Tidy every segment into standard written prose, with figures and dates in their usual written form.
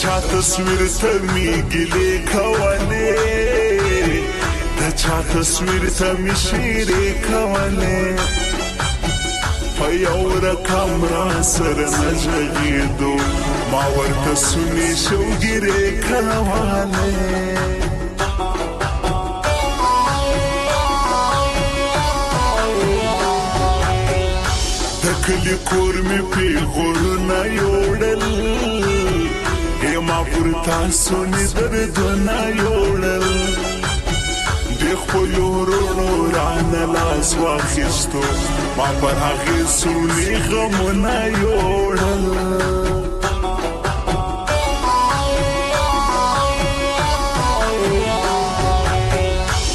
چا تصویر ته می ګیلې کولې د چا تصویر ته می شیرې کولې په یو رقم را سره نه غږېدو ما ورته سونې شوګیرې کولې کلی کور می پیغورونه یوړل ما پر تاسو نه دردونه یوړل د خپلو وروڼو رانه لاس واخیستو ما پر هغې سونې غمونه یوړل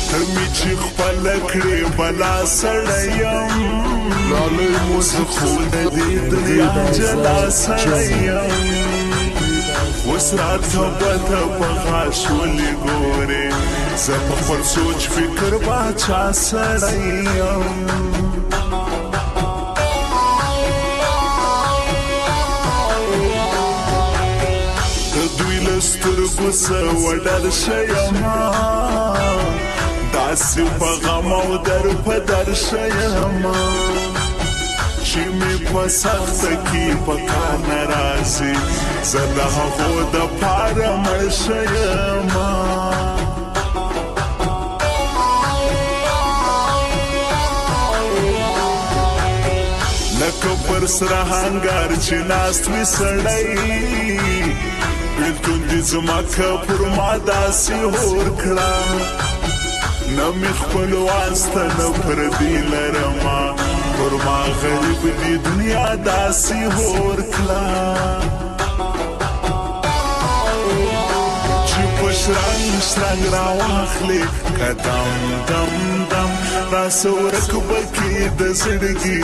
ته مې چې خپله کړې بلا سړی یم زه خو د دې دنیا جلا سړی یم اوس راته بده په غاښ ولې ګورې زه په خپل سوچ فکر باچا سړی یم د دوی له سترګو څه وډر شیمه داسې په غم او در په در شیمه چې مې په سخته کې په کار نه راځي زه د هغو دپاره مړ شیمه لکه پر سره هنګار چې ناست وي سړی بېلتون دې زما که پر ما داسې هور کړه نه مې خپلوان سته نه پردي لرمه پر ما غریب دی دنیا داسې هور کړه چې په شرنګ شرنګ راواخلې که دم دم دم راسه ورک بکې د زړګي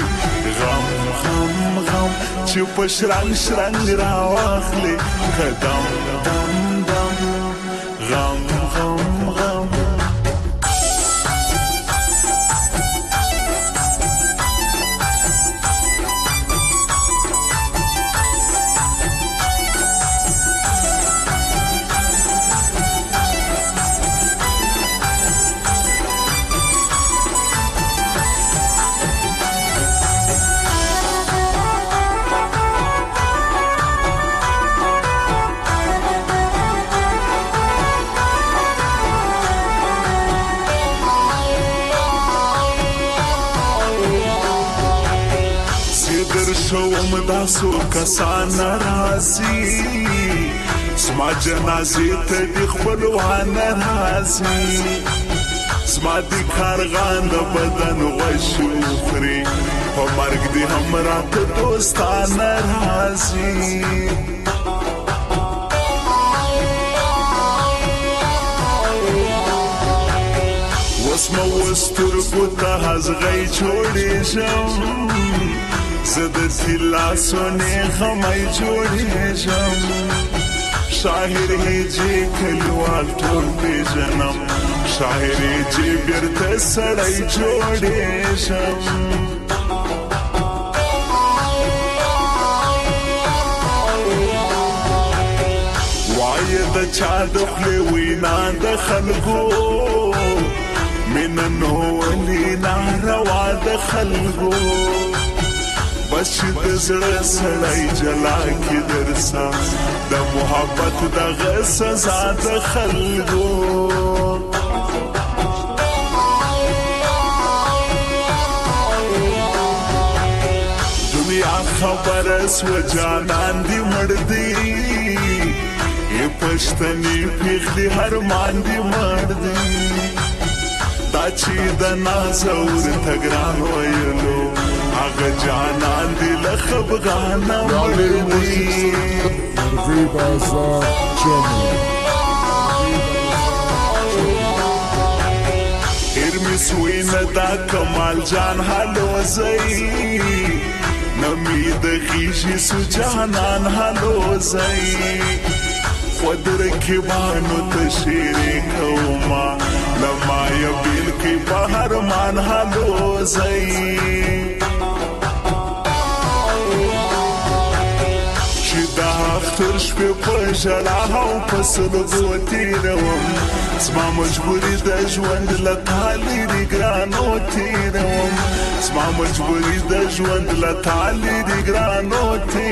غم غم غم چې په شرنګ شرنګ راواخلې که دم دم دم غم غم غم شوم داسو کسان راځي زما جنازې ته د خپلوان راځي زما د کارغان د بدن غوښې وخوري په مرګ دې هم راته دوستان راځي اوس مو سترګو ته هزغی جوړېږم زه د سلاسو نیغمی جوړېږم شاهر هجې کلیوال ټول پېژنم شاهر هجې بېرته سړی جوړېږم وایه د چا د خولې وینا د خلکو مینه نو ولې ناروا د خلکو بس چې د زړه سړی جلا کې درسه د محبت دغه سزا د خلکو دنیا خبره سوه جانان دې مړ دی یې پښتنې پېغلې هرمان دې مړ دی دا چې د نازور ته ګران ویلو هغه جانان دی له خفګانه مړ دی هېر مې سوی نه دا کمال جان هلوزی نه مې د خیژې سو جانان هلوزی خود رکبانو ته شیرې کومه لما یې بیل کې بهر مان هلوزی چې دا تر شپې په ژړا او په سلګو تېروم زما مجبوري د ژوند له تا لرې ګرانو تېروم زما مجبوري د ژوند له تا لرې ګرانو تېروم